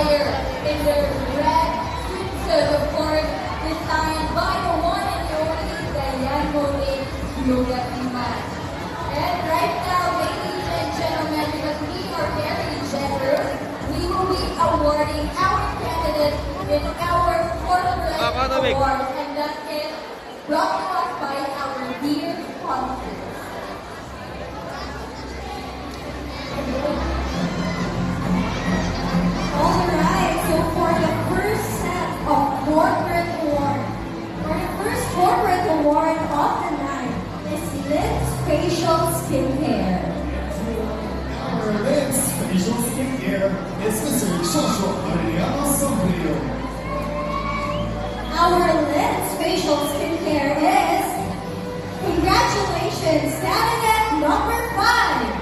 attire in their red swimsuit, of course, designed by the one and only Diane Monet Yoga Iman. And right now, ladies and gentlemen, because we are very generous, we will be awarding our candidate in our corporate award, and that is brought to us by our dear sponsors. Alright, so for the first set of corporate award, for the first corporate award of the night is Lids Facial Skincare. Our Lids Facial Skincare is Mr. Joshua Mariano Sombrio. Our Lids Facial Skincare is, congratulations, candidate number 5.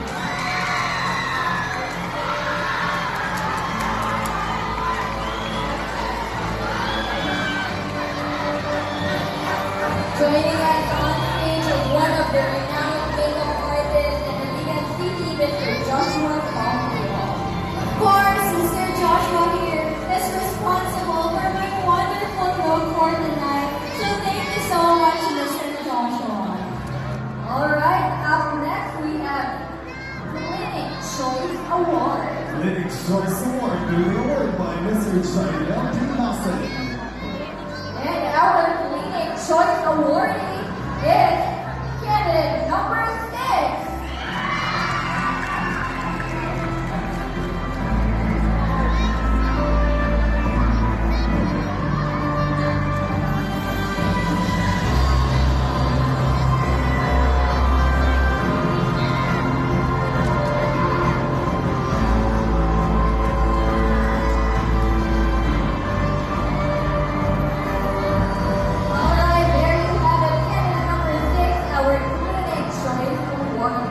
Joining us on stage is one of the renowned makeup artists in the Ligan City, Mr. Joshua Sombrio. Of course, Mr. Joshua here is responsible for my wonderful look for tonight. So thank you so much, Mr. Joshua. Alright, up next we have Clinic Choice Award. Clinic Choice Award, duly awarded by Mr. Jairel Dinasay. And our Clinic Choice Awardee is candidate number 6. Alright, there you have it, candidate number 6, our Clinic Choice Award.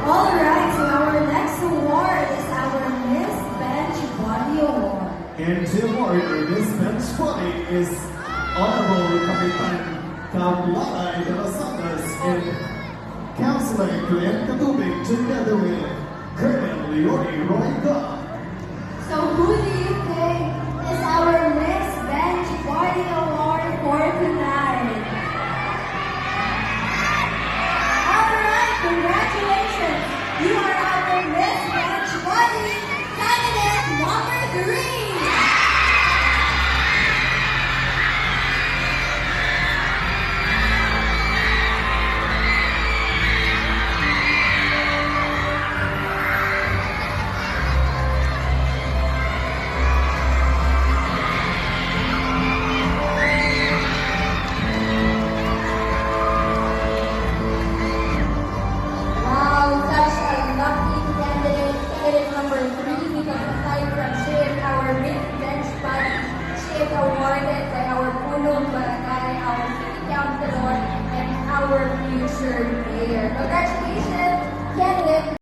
Alright, so our next award is our Miss Bench Body Award. And the award for this bench body is Honorable Kapitan Kamlalay de los Santos in Counseling Glenn Katubig together with Colonel Leonie Royga. So who do you think is our Miss Bench Body Award for tonight? Alright, congratulations! You are our Miss Bench Body candidate number 3! Wow, such a lucky candidate, candidate number 3, because aside from she is our Miss Bench Body, she is awarded by our Punong Barangay, our city councilor, and our future mayor. Congratulations, candidate